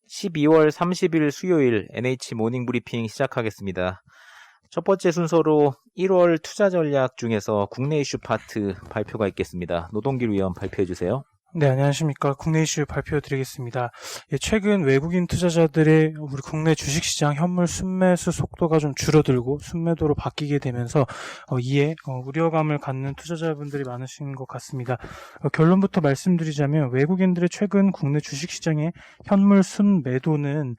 12월 30일 수요일 NH 모닝 브리핑 시작하겠습니다. 첫 번째 순서로 1월 투자 전략 중에서 국내 이슈 파트 발표가 있겠습니다. 노동길 위원 발표해 주세요. 네, 안녕하십니까. 국내 이슈 발표드리겠습니다. 최근 외국인 투자자들의 우리 국내 주식시장 현물 순매수 속도가 좀 줄어들고 순매도로 바뀌게 되면서 이에 우려감을 갖는 투자자분들이 많으신 것 같습니다. 결론부터 말씀드리자면 외국인들의 최근 국내 주식시장의 현물 순매도는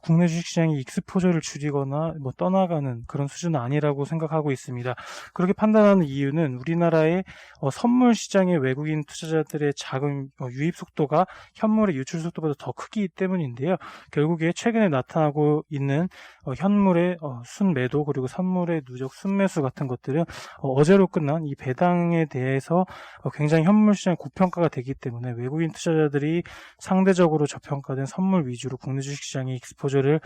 국내 주식시장이 익스포저를 줄이거나 떠나가는 그런 수준은 아니라고 생각하고 있습니다. 그렇게 판단하는 이유는 우리나라의 선물 시장의 외국인 투자자들의 자금 유입 속도가 현물의 유출 속도보다 더 크기 때문인데요. 결국에 최근에 나타나고 있는 현물의 순매도 그리고 선물의 누적 순매수 같은 것들은 어제로 끝난 이 배당에 대해서 굉장히 현물 시장이 고평가가 되기 때문에 외국인 투자자들이 상대적으로 저평가된 선물 위주로 국내 주식시장이 익스포저를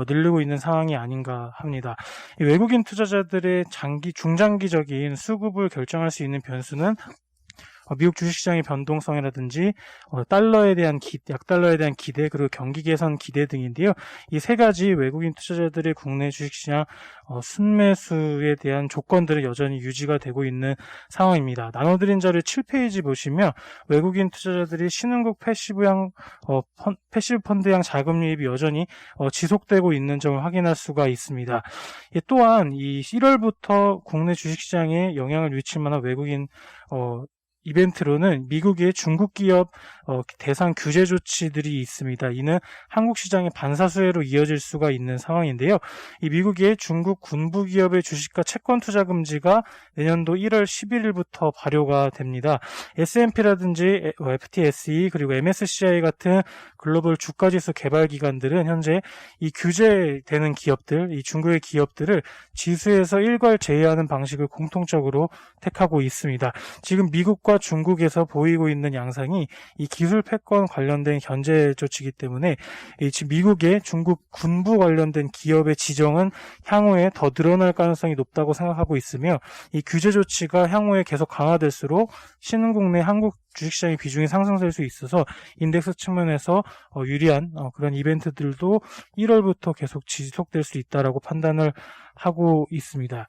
늘리고 있는 상황이 아닌가 합니다. 이 외국인 투자자들의 중장기적인 수급을 결정할 수 있는 변수는 미국 주식시장의 변동성이라든지 약달러에 대한 기대 그리고 경기 개선 기대 등인데요. 이 세 가지 외국인 투자자들의 국내 주식시장 순매수에 대한 조건들은 여전히 유지가 되고 있는 상황입니다. 나눠드린 자료 7페이지 보시면 외국인 투자자들이 신흥국 패시브 펀드향 자금 유입이 여전히 지속되고 있는 점을 확인할 수가 있습니다. 또한 이 1월부터 국내 주식시장에 영향을 미칠 만한 외국인 이벤트로는 미국의 중국 기업 대상 규제 조치들이 있습니다. 이는 한국 시장의 반사수혜로 이어질 수가 있는 상황인데요. 이 미국의 중국 군부 기업의 주식과 채권 투자 금지가 내년도 1월 11일부터 발효가 됩니다. S&P라든지 FTSE 그리고 MSCI 같은 글로벌 주가지수 개발 기관들은 현재 이 규제되는 기업들, 이 중국의 기업들을 지수에서 일괄 제외하는 방식을 공통적으로 택하고 있습니다. 지금 미국과 중국에서 보이고 있는 양상이 이 기술 패권 관련된 견제 조치이기 때문에 지금 미국의 중국 군부 관련된 기업의 지정은 향후에 더 늘어날 가능성이 높다고 생각하고 있으며 이 규제 조치가 향후에 계속 강화될수록 신흥국 내 한국 주식시장의 비중이 상승될 수 있어서 인덱스 측면에서 유리한 그런 이벤트들도 1월부터 계속 지속될 수 있다라고 판단을 하고 있습니다.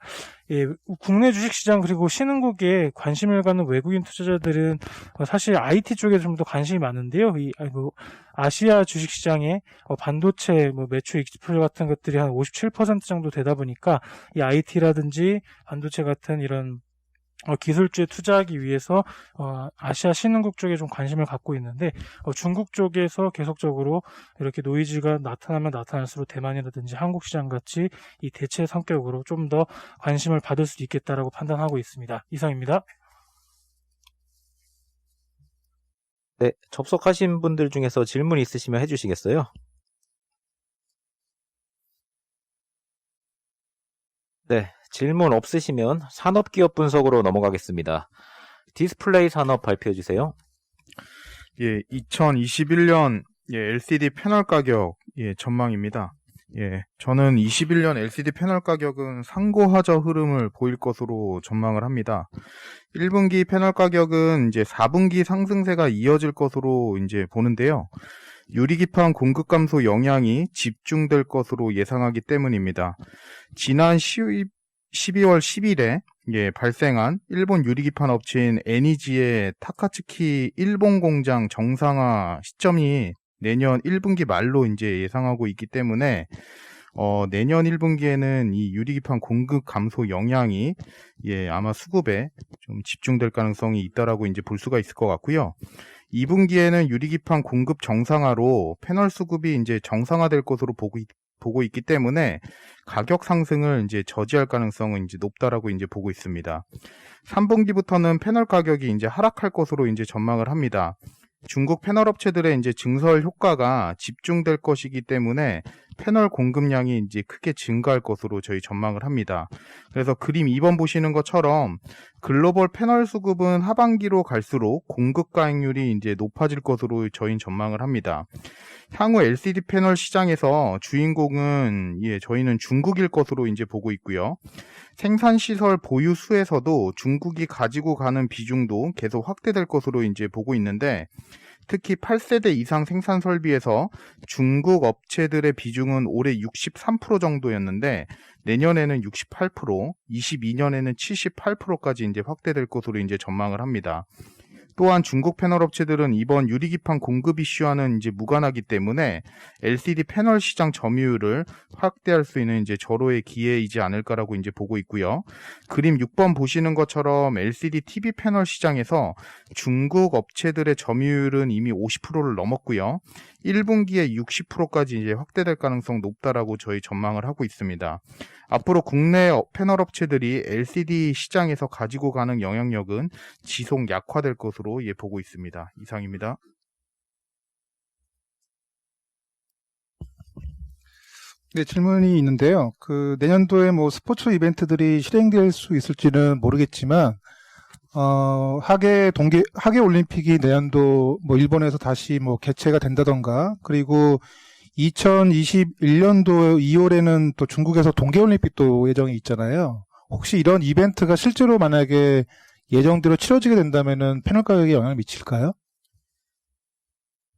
국내 주식시장 그리고 신흥국에 관심을 갖는 외국인 투자자들은 사실 IT 쪽에 좀 더 관심이 많은데요. 아시아 주식시장의 반도체 매출 익스포저 같은 것들이 한 57% 정도 되다 보니까 이 IT라든지 반도체 같은 이런 기술주에 투자하기 위해서 아시아 신흥국 쪽에 좀 관심을 갖고 있는데 중국 쪽에서 계속적으로 이렇게 노이즈가 나타나면 나타날수록 대만이라든지 한국 시장 같이 이 대체 성격으로 좀 더 관심을 받을 수 있겠다라고 판단하고 있습니다. 이상입니다. 네, 접속하신 분들 중에서 질문 있으시면 해주시겠어요? 네, 질문 없으시면 산업기업 분석으로 넘어가겠습니다. 디스플레이 산업 발표해 주세요. 2021년 LCD 패널 가격 전망입니다. 저는 21년 LCD 패널 가격은 상고하저 흐름을 보일 것으로 전망을 합니다. 1분기 패널 가격은 이제 4분기 상승세가 이어질 것으로 이제 보는데요. 유리기판 공급 감소 영향이 집중될 것으로 예상하기 때문입니다. 지난 12월 10일에 발생한 일본 유리기판 업체인 애니지의 타카츠키 일본 공장 정상화 시점이 내년 1분기 말로 이제 예상하고 있기 때문에 내년 1분기에는 이 유리기판 공급 감소 영향이 아마 수급에 좀 집중될 가능성이 있다라고 이제 볼 수가 있을 것 같고요. 2분기에는 유리기판 공급 정상화로 패널 수급이 이제 정상화될 것으로 보고 있기 때문에 가격 상승을 이제 저지할 가능성은 이제 높다라고 이제 보고 있습니다. 3분기부터는 패널 가격이 이제 하락할 것으로 이제 전망을 합니다. 중국 패널 업체들의 이제 증설 효과가 집중될 것이기 때문에 패널 공급량이 이제 크게 증가할 것으로 저희 전망을 합니다. 그래서 그림 2번 보시는 것처럼 글로벌 패널 수급은 하반기로 갈수록 공급 가액률이 이제 높아질 것으로 저희는 전망을 합니다. 향후 LCD 패널 시장에서 주인공은 저희는 중국일 것으로 이제 보고 있고요. 생산시설 보유 수에서도 중국이 가지고 가는 비중도 계속 확대될 것으로 이제 보고 있는데 특히 8세대 이상 생산 설비에서 중국 업체들의 비중은 올해 63% 정도였는데 내년에는 68%, 22년에는 78%까지 이제 확대될 것으로 이제 전망을 합니다. 또한 중국 패널 업체들은 이번 유리기판 공급 이슈와는 이제 무관하기 때문에 LCD 패널 시장 점유율을 확대할 수 있는 이제 절호의 기회이지 않을까라고 이제 보고 있고요. 그림 6번 보시는 것처럼 LCD TV 패널 시장에서 중국 업체들의 점유율은 이미 50%를 넘었고요. 1분기에 60%까지 이제 확대될 가능성 높다라고 저희 전망을 하고 있습니다. 앞으로 국내 패널 업체들이 LCD 시장에서 가지고 가는 영향력은 지속 약화될 것으로 보고 있습니다. 이상입니다. 네, 질문이 있는데요. 내년도에 뭐 스포츠 이벤트들이 실행될 수 있을지는 모르겠지만, 하계 올림픽이 내년도 뭐 일본에서 다시 뭐 개최가 된다던가, 그리고 2021년도 2월에는 또 중국에서 동계올림픽도 예정이 있잖아요. 혹시 이런 이벤트가 실제로 만약에 예정대로 치러지게 된다면은 패널 가격에 영향을 미칠까요?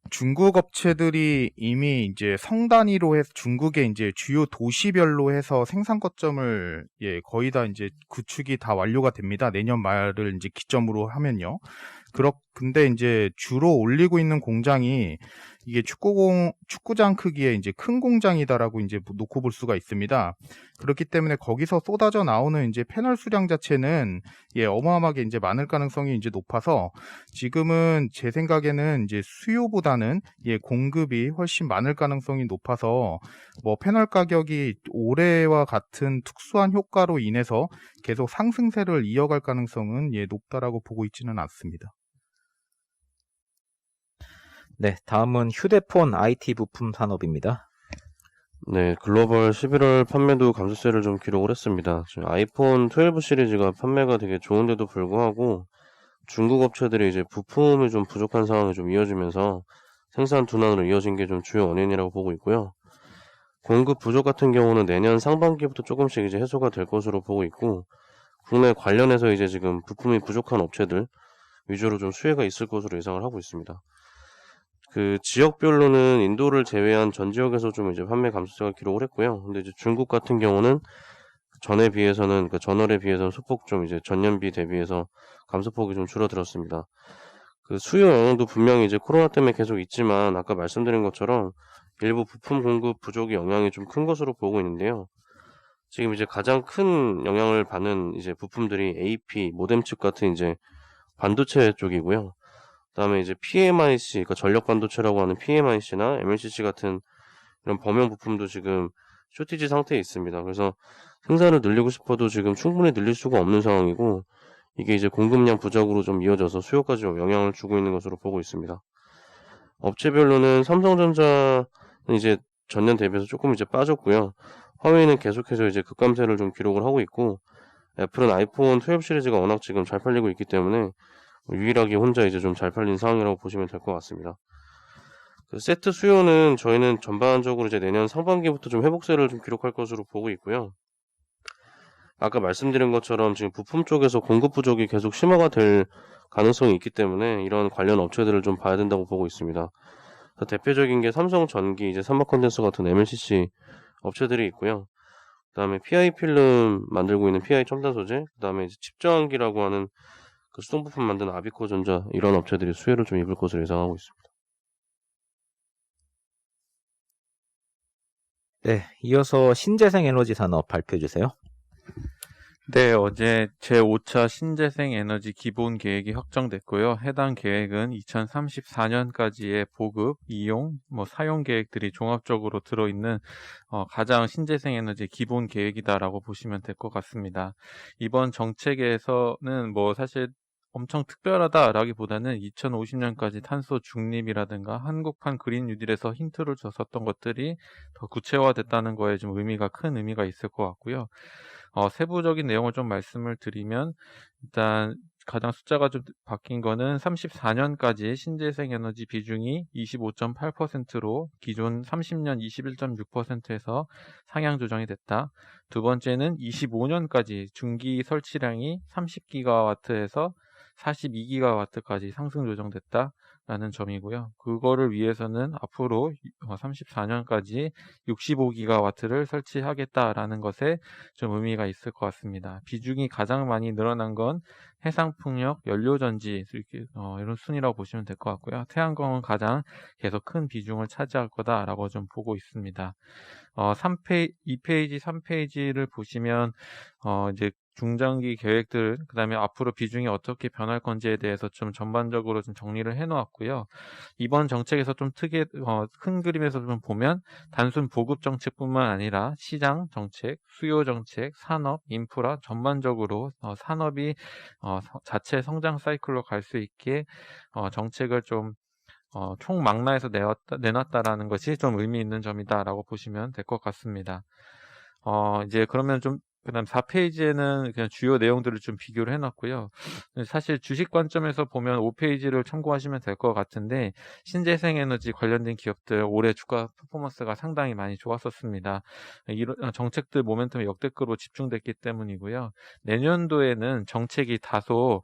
중국 업체들이 이미 이제 성 단위로 해서 중국의 이제 주요 도시별로 해서 생산 거점을 거의 다 이제 구축이 다 완료가 됩니다. 내년 말을 이제 기점으로 하면요. 근데 이제 주로 올리고 있는 공장이 이게 축구장 크기의 이제 큰 공장이다라고 이제 놓고 볼 수가 있습니다. 그렇기 때문에 거기서 쏟아져 나오는 이제 패널 수량 자체는 어마어마하게 이제 많을 가능성이 이제 높아서 지금은 제 생각에는 이제 수요보다는 공급이 훨씬 많을 가능성이 높아서 뭐 패널 가격이 올해와 같은 특수한 효과로 인해서 계속 상승세를 이어갈 가능성은 높다라고 보고 있지는 않습니다. 네, 다음은 휴대폰 IT 부품 산업입니다. 네, 글로벌 11월 판매도 감소세를 좀 기록을 했습니다. 지금 아이폰 12 시리즈가 판매가 되게 좋은데도 불구하고 중국 업체들이 이제 부품이 좀 부족한 상황이 좀 이어지면서 생산 둔화로 이어진 게 좀 주요 원인이라고 보고 있고요. 공급 부족 같은 경우는 내년 상반기부터 조금씩 이제 해소가 될 것으로 보고 있고, 국내 관련해서 이제 지금 부품이 부족한 업체들 위주로 좀 수혜가 있을 것으로 예상을 하고 있습니다. 지역별로는 인도를 제외한 전 지역에서 좀 이제 판매 감소세가 기록을 했고요. 근데 이제 중국 같은 경우는 전월에 비해서는 소폭 좀 이제 전년비 대비해서 감소폭이 좀 줄어들었습니다. 수요 영향도 분명히 이제 코로나 때문에 계속 있지만 아까 말씀드린 것처럼 일부 부품 공급 부족의 영향이 좀 큰 것으로 보고 있는데요. 지금 이제 가장 큰 영향을 받는 이제 부품들이 AP, 모뎀칩 같은 이제 반도체 쪽이고요. 그다음에 이제 PMIC, 그러니까 전력 반도체라고 하는 PMIC나 MLCC 같은 이런 범용 부품도 지금 쇼티지 상태에 있습니다. 그래서 생산을 늘리고 싶어도 지금 충분히 늘릴 수가 없는 상황이고, 이게 이제 공급량 부족으로 좀 이어져서 수요까지 좀 영향을 주고 있는 것으로 보고 있습니다. 업체별로는 삼성전자는 이제 전년 대비해서 조금 이제 빠졌고요. 화웨이는 계속해서 이제 급감세를 좀 기록을 하고 있고, 애플은 아이폰 12 시리즈가 워낙 지금 잘 팔리고 있기 때문에 유일하게 혼자 이제 좀 잘 팔린 상황이라고 보시면 될 것 같습니다. 세트 수요는 저희는 전반적으로 이제 내년 상반기부터 좀 회복세를 좀 기록할 것으로 보고 있고요. 아까 말씀드린 것처럼 지금 부품 쪽에서 공급 부족이 계속 심화가 될 가능성이 있기 때문에 이런 관련 업체들을 좀 봐야 된다고 보고 있습니다. 대표적인 게 삼성전기, 이제 삼성컨덴서 같은 MLCC 업체들이 있고요. 그다음에 PI 필름 만들고 있는 PI 첨단 소재, 그다음에 이제 칩저항기라고 하는 수동 부품 만드는 아비코전자, 이런 업체들이 수혜를 좀 입을 것으로 예상하고 있습니다. 네, 이어서 신재생 에너지 산업 발표해 주세요. 네, 어제 제5차 신재생 에너지 기본 계획이 확정됐고요. 해당 계획은 2034년까지의 보급, 이용, 사용 계획들이 종합적으로 들어있는 가장 신재생 에너지 기본 계획이다라고 보시면 될 것 같습니다. 이번 정책에서는 사실 엄청 특별하다라기보다는 2050년까지 탄소 중립이라든가 한국판 그린 뉴딜에서 힌트를 줬었던 것들이 더 구체화됐다는 거에 좀 큰 의미가 있을 것 같고요. 세부적인 내용을 좀 말씀을 드리면, 일단 가장 숫자가 좀 바뀐 거는 34년까지 신재생 에너지 비중이 25.8%로 기존 30년 21.6%에서 상향 조정이 됐다. 두 번째는 25년까지 중기 설치량이 30기가와트에서 42기가와트까지 상승 조정됐다. 라는 점이고요. 그거를 위해서는 앞으로 34년까지 65기가와트를 설치하겠다라는 것에 좀 의미가 있을 것 같습니다. 비중이 가장 많이 늘어난 건 해상풍력, 연료전지 이런 순위라고 보시면 될 것 같고요. 태양광은 가장 계속 큰 비중을 차지할 거다라고 좀 보고 있습니다. 2페이지, 3페이지를 보시면 이제 중장기 계획들, 그 다음에 앞으로 비중이 어떻게 변할 건지에 대해서 좀 전반적으로 좀 정리를 해놓았고요. 이번 정책에서 좀 큰 그림에서 좀 보면 단순 보급 정책뿐만 아니라 시장 정책, 수요 정책, 산업, 인프라 전반적으로 산업이 자체 성장 사이클로 갈 수 있게 정책을 좀 총망라해서 내놨다라는 것이 좀 의미 있는 점이다라고 보시면 될 것 같습니다. 이제 그러면 좀 그다음 4페이지에는 그냥 주요 내용들을 좀 비교를 해놨고요. 사실 주식 관점에서 보면 5페이지를 참고하시면 될 것 같은데 신재생에너지 관련된 기업들 올해 주가 퍼포먼스가 상당히 많이 좋았었습니다. 이런 정책들 모멘텀이 역대급으로 집중됐기 때문이고요. 내년도에는 정책이 다소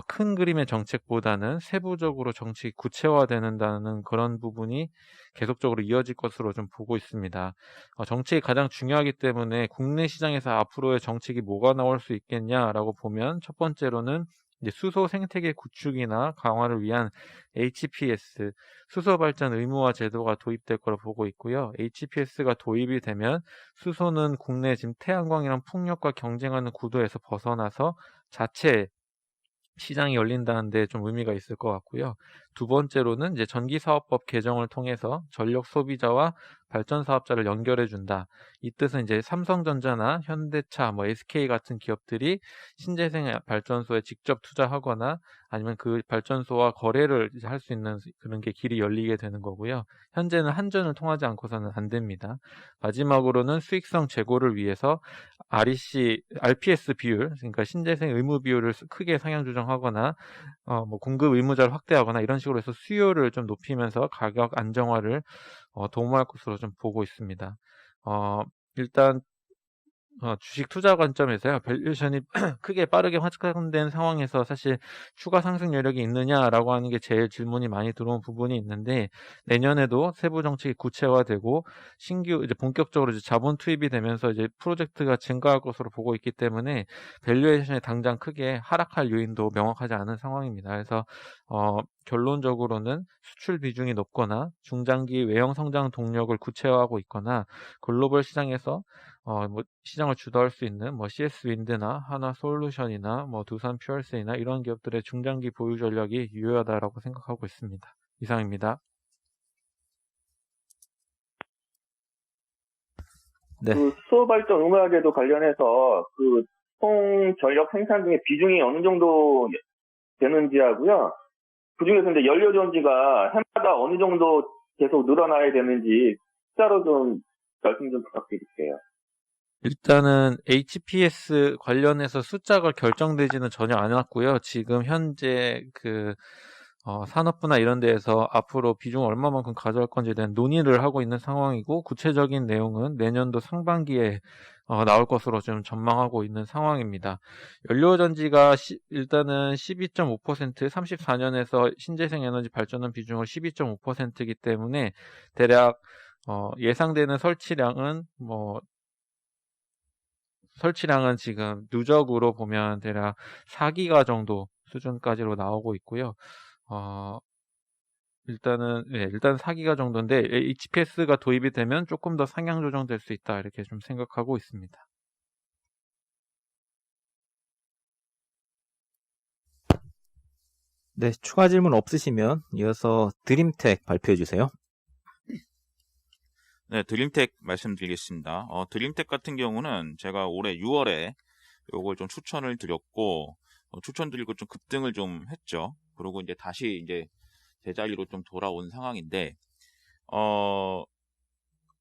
큰 그림의 정책보다는 세부적으로 정책이 구체화되는다는 그런 부분이 계속적으로 이어질 것으로 좀 보고 있습니다. 정책이 가장 중요하기 때문에 국내 시장에서 앞으로의 정책이 뭐가 나올 수 있겠냐라고 보면 첫 번째로는 이제 수소 생태계 구축이나 강화를 위한 HPS, 수소 발전 의무화 제도가 도입될 거로 보고 있고요. HPS가 도입이 되면 수소는 국내 지금 태양광이랑 풍력과 경쟁하는 구도에서 벗어나서 자체 시장이 열린다는데 좀 의미가 있을 것 같고요. 두 번째로는 이제 전기사업법 개정을 통해서 전력 소비자와 발전 사업자를 연결해 준다. 이 뜻은 이제 삼성전자나 현대차, SK 같은 기업들이 신재생 발전소에 직접 투자하거나 아니면 그 발전소와 거래를 할 수 있는 그런 게 길이 열리게 되는 거고요. 현재는 한전을 통하지 않고서는 안 됩니다. 마지막으로는 수익성 제고를 위해서 RPS 비율, 그러니까 신재생 의무 비율을 크게 상향 조정하거나 공급 의무자를 확대하거나 이런 식으로 해서 수요를 좀 높이면서 가격 안정화를 도움할 것으로 좀 보고 있습니다. 일단 주식 투자 관점에서요, 밸류에이션이 크게 빠르게 확장된 상황에서 사실 추가 상승 여력이 있느냐라고 하는 게 제일 질문이 많이 들어온 부분이 있는데, 내년에도 세부 정책이 구체화되고 신규 이제 본격적으로 이제 자본 투입이 되면서 이제 프로젝트가 증가할 것으로 보고 있기 때문에 밸류에이션이 당장 크게 하락할 요인도 명확하지 않은 상황입니다. 그래서 결론적으로는 수출 비중이 높거나 중장기 외형 성장 동력을 구체화하고 있거나 글로벌 시장에서 시장을 주도할 수 있는 CS 윈드나 하나 솔루션이나 두산 퓨얼스이나 이런 기업들의 중장기 보유 전략이 유효하다라고 생각하고 있습니다. 이상입니다. 네. 그 수소 발전 의무화제도 관련해서 그 총 전력 생산 중에 비중이 어느 정도 되는지 하고요. 그 중에서 이제 연료전지가 해마다 어느 정도 계속 늘어나야 되는지 숫자로 좀 말씀 좀 부탁드릴게요. 일단은 HPS 관련해서 숫자가 결정되지는 전혀 않았고요. 지금 현재 산업부나 이런 데에서 앞으로 비중 얼마만큼 가져갈 건지에 대한 논의를 하고 있는 상황이고, 구체적인 내용은 내년도 상반기에 나올 것으로 좀 전망하고 있는 상황입니다. 연료전지가 일단은 12.5%, 34년에서 신재생 에너지 발전원 비중을 12.5%이기 때문에 대략 예상되는 설치량은 지금 누적으로 보면 대략 4기가 정도 수준까지로 나오고 있고요. 일단 4기가 정도인데 HPS가 도입이 되면 조금 더 상향 조정될 수 있다, 이렇게 좀 생각하고 있습니다. 네, 추가 질문 없으시면 이어서 드림텍 발표해 주세요. 네, 드림텍 말씀드리겠습니다. 드림텍 같은 경우는 제가 올해 6월에 요걸 좀 추천을 드렸고, 추천드리고 좀 급등을 좀 했죠. 그리고 이제 다시 이제 제자리로 좀 돌아온 상황인데,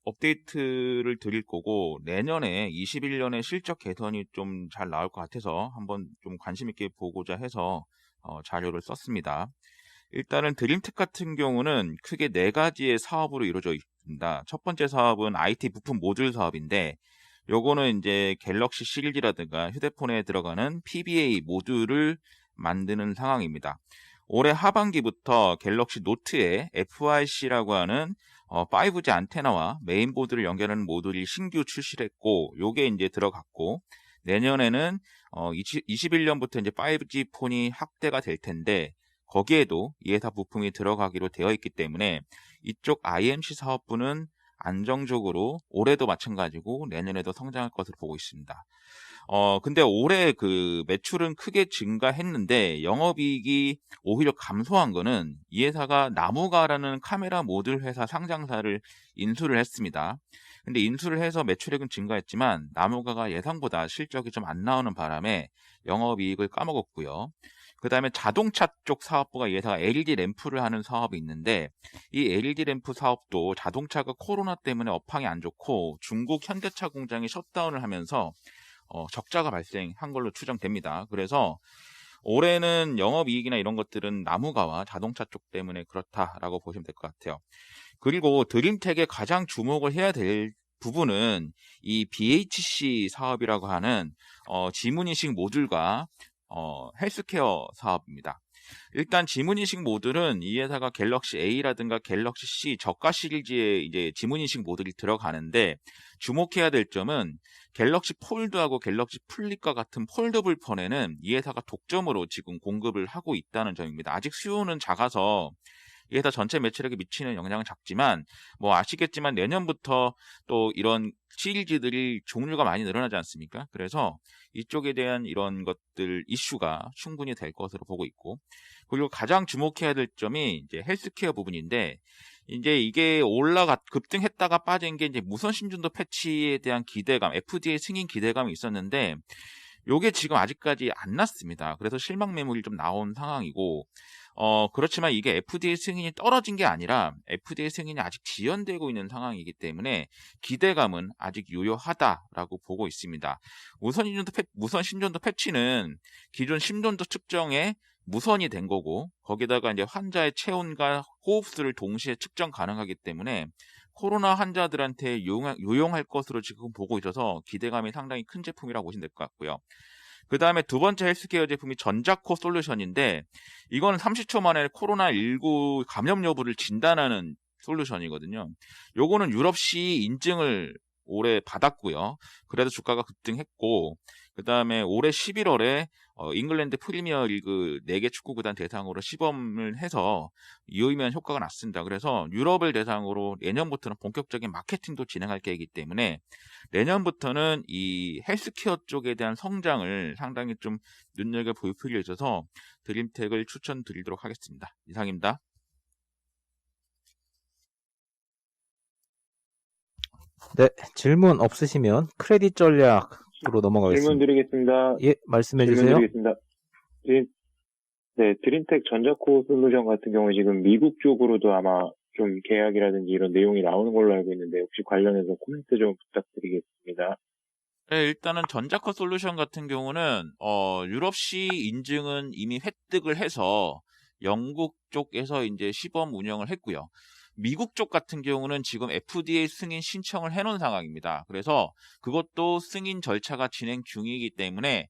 업데이트를 드릴 거고, 내년에 21년에 실적 개선이 좀 잘 나올 것 같아서 한번 좀 관심 있게 보고자 해서 자료를 썼습니다. 일단은 드림텍 같은 경우는 크게 4가지의 사업으로 이루어져 있습니다. 첫 번째 사업은 IT 부품 모듈 사업인데, 요거는 이제 갤럭시 시리즈라든가 휴대폰에 들어가는 PBA 모듈을 만드는 상황입니다. 올해 하반기부터 갤럭시 노트에 FRC라고 하는 5G 안테나와 메인보드를 연결하는 모듈이 신규 출시를 했고, 요게 이제 들어갔고, 내년에는 21년부터 이제 5G 폰이 확대가 될 텐데, 거기에도 이 회사 부품이 들어가기로 되어 있기 때문에 이쪽 IMC 사업부는 안정적으로 올해도 마찬가지고 내년에도 성장할 것으로 보고 있습니다. 근데 올해 그 매출은 크게 증가했는데 영업이익이 오히려 감소한 거는 이 회사가 나무가라는 카메라 모듈 회사 상장사를 인수를 했습니다. 근데 인수를 해서 매출액은 증가했지만 나무가가 예상보다 실적이 좀 안 나오는 바람에 영업이익을 까먹었고요. 그 다음에 자동차 쪽 사업부가 이 회사가 LED 램프를 하는 사업이 있는데, 이 LED 램프 사업도 자동차가 코로나 때문에 업황이 안 좋고 중국 현대차 공장이 셧다운을 하면서 적자가 발생한 걸로 추정됩니다. 그래서 올해는 영업이익이나 이런 것들은 나무가와 자동차 쪽 때문에 그렇다라고 보시면 될 것 같아요. 그리고 드림텍의 가장 주목을 해야 될 부분은 이 BHC 사업이라고 하는 지문인식 모듈과 헬스케어 사업입니다. 일단 지문인식 모듈은 이 회사가 갤럭시 A라든가 갤럭시 C 저가 시리즈에 이제 지문인식 모듈이 들어가는데, 주목해야 될 점은 갤럭시 폴드하고 갤럭시 플립과 같은 폴더블 폰에는 이 회사가 독점으로 지금 공급을 하고 있다는 점입니다. 아직 수요는 작아서 이 회사 전체 매출액에 미치는 영향은 작지만, 뭐 아시겠지만 내년부터 또 이런 시리즈들이 종류가 많이 늘어나지 않습니까? 그래서 이쪽에 대한 이런 것들 이슈가 충분히 될 것으로 보고 있고, 그리고 가장 주목해야 될 점이 이제 헬스케어 부분인데, 이제 이게 급등했다가 빠진 게 이제 무선 신전도 패치에 대한 기대감, FDA 승인 기대감이 있었는데, 요게 지금 아직까지 안 났습니다. 그래서 실망 매물이 좀 나온 상황이고, 그렇지만 이게 FDA 승인이 떨어진 게 아니라 FDA 승인이 아직 지연되고 있는 상황이기 때문에 기대감은 아직 유효하다라고 보고 있습니다. 무선 신전도 패치는 기존 심전도 측정에 무선이 된 거고, 거기다가 이제 환자의 체온과 호흡수를 동시에 측정 가능하기 때문에 코로나 환자들한테 유용할 것으로 지금 보고 있어서 기대감이 상당히 큰 제품이라고 보시면 될 것 같고요. 그 다음에 두 번째 헬스케어 제품이 전자코 솔루션인데, 이거는 30초 만에 코로나19 감염 여부를 진단하는 솔루션이거든요. 요거는 유럽시 인증을 올해 받았고요. 그래도 주가가 급등했고, 그 다음에 올해 11월에 잉글랜드 프리미어 리그 4개 축구 구단 대상으로 시범을 해서 유의미한 효과가 났습니다. 그래서 유럽을 대상으로 내년부터는 본격적인 마케팅도 진행할 계획이기 때문에 내년부터는 이 헬스케어 쪽에 대한 성장을 상당히 좀 눈여겨볼 필요가 있어서 드림텍을 추천드리도록 하겠습니다. 이상입니다. 네, 질문 없으시면 크레딧 전략으로 넘어가겠습니다. 질문 드리겠습니다. 예, 말씀해 질문 주세요. 드리겠습니다. 드림텍 전자코 솔루션 같은 경우에 지금 미국 쪽으로도 아마 좀 계약이라든지 이런 내용이 나오는 걸로 알고 있는데, 혹시 관련해서 코멘트 좀 부탁드리겠습니다. 네, 일단은 전자코 솔루션 같은 경우는 유럽시 인증은 이미 획득을 해서 영국 쪽에서 이제 시범 운영을 했고요. 미국 쪽 같은 경우는 지금 FDA 승인 신청을 해놓은 상황입니다. 그래서 그것도 승인 절차가 진행 중이기 때문에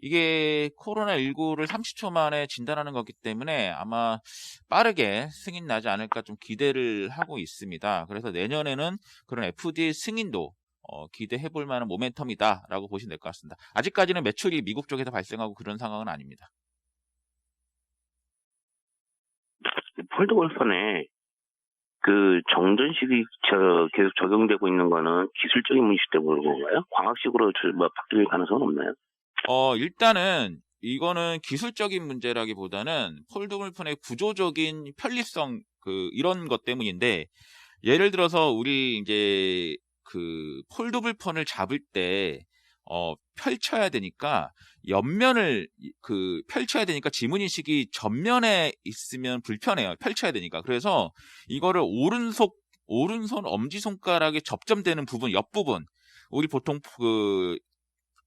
이게 코로나19를 30초 만에 진단하는 거기 때문에 아마 빠르게 승인 나지 않을까 좀 기대를 하고 있습니다. 그래서 내년에는 그런 FDA 승인도 기대해볼 만한 모멘텀이다라고 보시면 될 것 같습니다. 아직까지는 매출이 미국 쪽에서 발생하고 그런 상황은 아닙니다. 폴더블 폰에 그 정전식이 계속 적용되고 있는 거는 기술적인 문제 때문에 그런 건가요? 광학식으로 바뀔 가능성은 없나요? 일단은 이거는 기술적인 문제라기보다는 폴더블 폰의 구조적인 편리성 이런 것 때문인데, 예를 들어서 우리 이제 그 폴더블 폰을 잡을 때 펼쳐야 되니까 옆면을 펼쳐야 되니까 지문인식이 전면에 있으면 불편해요. 펼쳐야 되니까. 그래서 이거를 오른손 엄지손가락에 접점되는 부분, 옆부분, 우리 보통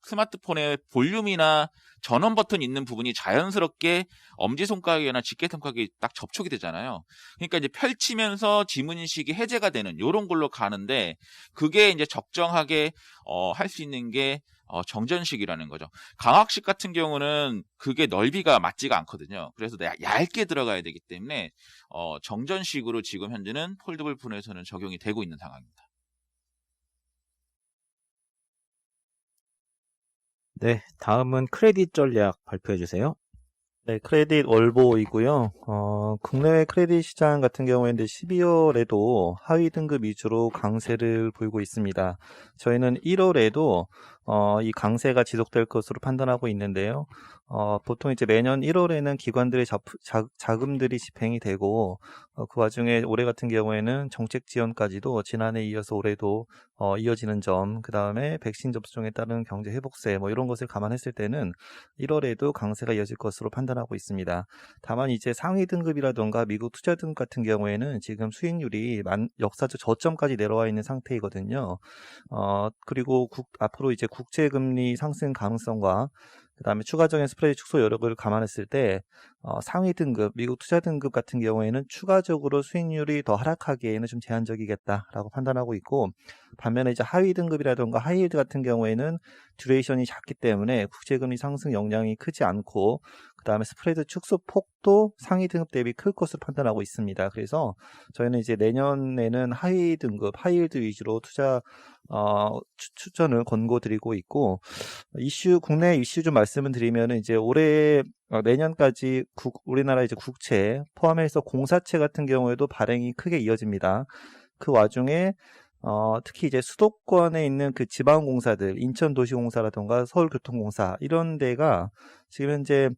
스마트폰의 볼륨이나 전원 버튼 있는 부분이 자연스럽게 엄지손가락이나 집게손가락이 딱 접촉이 되잖아요. 그러니까 이제 펼치면서 지문인식이 해제가 되는 요런 걸로 가는데 그게 이제 적정하게 할 수 있는 게 정전식이라는 거죠. 강학식 같은 경우는 그게 넓이가 맞지가 않거든요. 그래서 얇게 들어가야 되기 때문에 정전식으로 지금 현재는 폴더블 폰에서는 적용이 되고 있는 상황입니다. 네, 다음은 크레딧 전략 발표해 주세요. 네, 크레딧 월보이고요. 국내외 크레딧 시장 같은 경우에는 12월에도 하위 등급 위주로 강세를 보이고 있습니다. 저희는 1월에도 이 강세가 지속될 것으로 판단하고 있는데요. 보통 이제 매년 1월에는 기관들의 자금들이 집행이 되고 그 와중에 올해 같은 경우에는 정책 지원까지도 지난해에 이어서 올해도 이어지는 점, 그 다음에 백신 접종에 따른 경제 회복세 뭐 이런 것을 감안했을 때는 1월에도 강세가 이어질 것으로 판단하고 있습니다. 다만 이제 상위 등급이라던가 미국 투자 등급 같은 경우에는 지금 수익률이 역사적 저점까지 내려와 있는 상태이거든요. 그리고 앞으로 이제 국채금리 상승 가능성과 그 다음에 추가적인 스프레드 축소 여력을 감안했을 때 상위 등급, 미국 투자 등급 같은 경우에는 추가적으로 수익률이 더 하락하기에는 좀 제한적이겠다라고 판단하고 있고, 반면에 이제 하위 등급이라던가 하이힐드 같은 경우에는 듀레이션이 작기 때문에 국제금리 상승 영향이 크지 않고 그 다음에 스프레드 축소 폭도 상위 등급 대비 클 것으로 판단하고 있습니다. 그래서 저희는 이제 내년에는 하위 등급, 하이힐드 위주로 투자 추천을 권고드리고 있고, 국내 이슈 좀 말씀을 드리면은 이제 올해 내년까지 우리나라 이제 국채 포함해서 공사채 같은 경우에도 발행이 크게 이어집니다. 그 와중에 특히 이제 수도권에 있는 그 지방공사들, 인천도시공사라던가 서울교통공사 이런 데가 지금 현재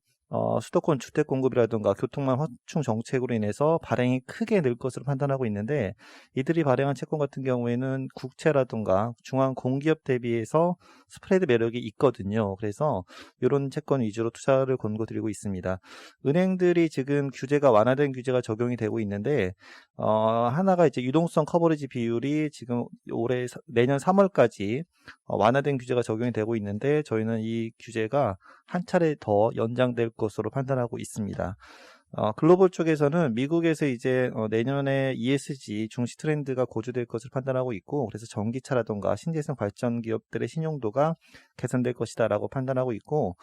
수도권 주택 공급이라든가 교통망 확충 정책으로 인해서 발행이 크게 늘 것으로 판단하고 있는데, 이들이 발행한 채권 같은 경우에는 국채라든가 중앙 공기업 대비해서 스프레드 매력이 있거든요. 그래서 이런 채권 위주로 투자를 권고드리고 있습니다. 은행들이 지금 규제가 완화된 규제가 적용이 되고 있는데 하나가 이제 유동성 커버리지 비율이 지금 내년 3월까지 완화된 규제가 적용이 되고 있는데, 저희는 이 규제가 한 차례 더 연장될 것으로 판단하고 있습니다. 글로벌 쪽에서는 미국에서 이제 내년에 ESG 중시 트렌드가 고조될 것을 판단하고 있고, 그래서 전기차라던가 신재생 발전 기업들의 신용도가 개선될 것이다라고 판단하고 있고,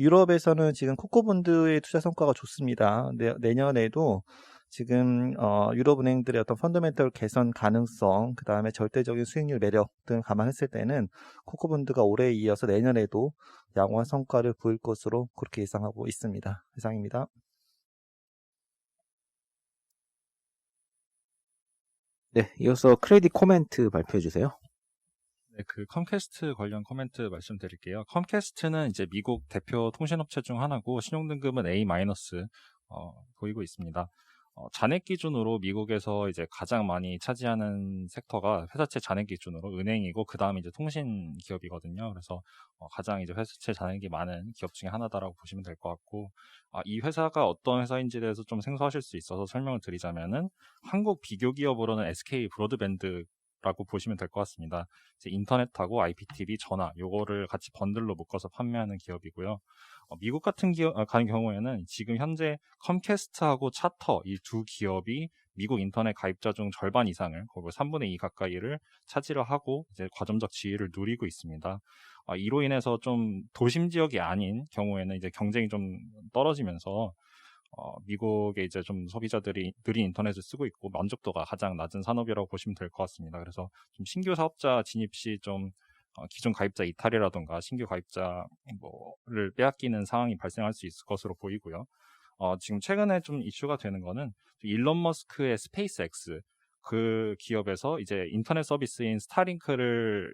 유럽에서는 지금 코코본드의 투자 성과가 좋습니다. 내년에도 지금 유럽 은행들의 어떤 펀더멘털 개선 가능성, 그 다음에 절대적인 수익률 매력 등을 감안했을 때는 코코본드가 올해에 이어서 내년에도 양호한 성과를 보일 것으로 그렇게 예상하고 있습니다. 이상입니다. 네, 이어서 크레딧 코멘트 발표해 주세요. 네, 그 컴캐스트 관련 코멘트 말씀드릴게요. 컴캐스트는 이제 미국 대표 통신업체 중 하나고 신용등급은 A- 보이고 있습니다. 잔액 기준으로 미국에서 이제 가장 많이 차지하는 섹터가 회사채 잔액 기준으로 은행이고, 그 다음에 이제 통신 기업이거든요. 그래서 가장 이제 회사채 잔액이 많은 기업 중에 하나다라고 보시면 될 것 같고, 이 회사가 어떤 회사인지에 대해서 좀 생소하실 수 있어서 설명을 드리자면은 한국 비교 기업으로는 SK 브로드밴드 라고 보시면 될 것 같습니다. 이제 인터넷하고 IPTV, 전화 요거를 같이 번들로 묶어서 판매하는 기업이고요. 미국 같은 경우에는 지금 현재 컴캐스트하고 차터 이 두 기업이 미국 인터넷 가입자 중 절반 이상을, 거의 3분의 2 가까이를 차지를 하고 이제 과점적 지위를 누리고 있습니다. 이로 인해서 좀 도심 지역이 아닌 경우에는 이제 경쟁이 좀 떨어지면서 미국의 이제 좀 소비자들이 느린 인터넷을 쓰고 있고 만족도가 가장 낮은 산업이라고 보시면 될 것 같습니다. 그래서 좀 신규 사업자 진입 시 좀 기존 가입자 이탈이라던가 신규 가입자를 빼앗기는 상황이 발생할 수 있을 것으로 보이고요. 지금 최근에 좀 이슈가 되는 거는 일론 머스크의 스페이스X 그 기업에서 이제 인터넷 서비스인 스타링크를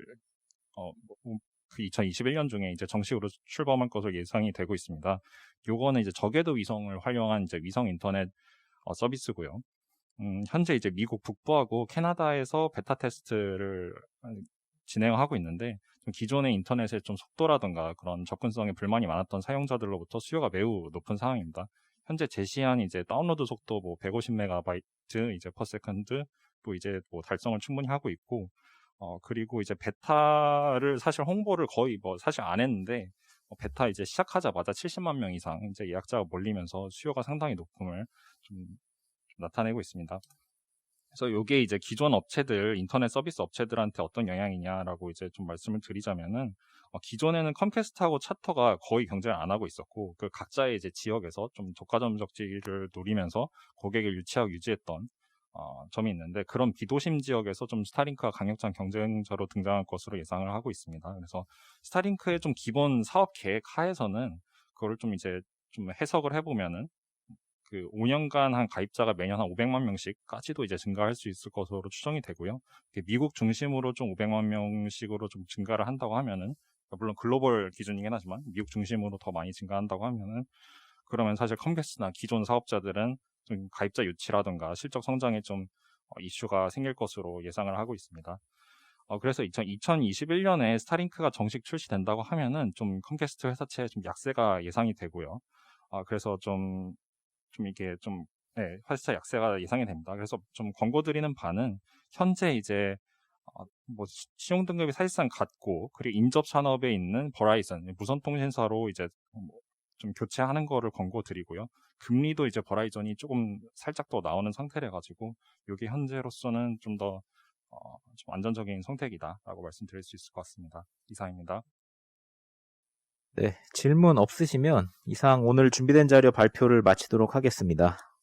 그 2021년 중에 이제 정식으로 출범할 것으로 예상이 되고 있습니다. 요거는 이제 저궤도 위성을 활용한 이제 위성 인터넷 서비스고요. 현재 이제 미국 북부하고 캐나다에서 베타 테스트를 진행하고 있는데, 좀 기존의 인터넷의 좀 속도라든가 그런 접근성에 불만이 많았던 사용자들로부터 수요가 매우 높은 상황입니다. 현재 제시한 이제 다운로드 속도 뭐 150MB 이제 per second 또 이제 뭐 달성을 충분히 하고 있고, 그리고 이제 베타를 사실 홍보를 거의 사실 안 했는데, 베타 이제 시작하자마자 70만 명 이상 이제 예약자가 몰리면서 수요가 상당히 높음을 좀 나타내고 있습니다. 그래서 요게 이제 기존 업체들, 인터넷 서비스 업체들한테 어떤 영향이냐라고 이제 좀 말씀을 드리자면은, 기존에는 컴캐스트하고 차터가 거의 경쟁을 안 하고 있었고, 그 각자의 이제 지역에서 좀 독과점적지를 노리면서 고객을 유치하고 유지했던 점이 있는데, 그런 비도심 지역에서 좀 스타링크가 강력한 경쟁자로 등장할 것으로 예상을 하고 있습니다. 그래서 스타링크의 좀 기본 사업 계획 하에서는 그거를 좀 이제 좀 해석을 해보면은, 그 5년간 한 가입자가 매년 한 500만 명씩까지도 이제 증가할 수 있을 것으로 추정이 되고요. 미국 중심으로 좀 500만 명씩으로 좀 증가를 한다고 하면은, 물론 글로벌 기준이긴 하지만 미국 중심으로 더 많이 증가한다고 하면은, 그러면 사실 컴캐스트나 기존 사업자들은 좀 가입자 유치라든가 실적 성장에 좀 이슈가 생길 것으로 예상을 하고 있습니다. 그래서 2021년에 스타링크가 정식 출시된다고 하면은 좀 컴캐스트 회사채에 좀 약세가 예상이 되고요. 그래서 좀 이게 좀, 네, 회사 약세가 예상이 됩니다. 그래서 좀 권고드리는 바는 현재 이제 신용 등급이 사실상 같고, 그리고 인접 산업에 있는 버라이즌 무선통신사로 이제 좀 교체하는 거를 권고드리고요. 금리도 이제 버라이즌이 조금 살짝 더 나오는 상태래 가지고 이게 현재로서는 좀 더 좀 안전적인 선택이다라고 말씀드릴 수 있을 것 같습니다. 이상입니다. 네, 질문 없으시면 이상 오늘 준비된 자료 발표를 마치도록 하겠습니다.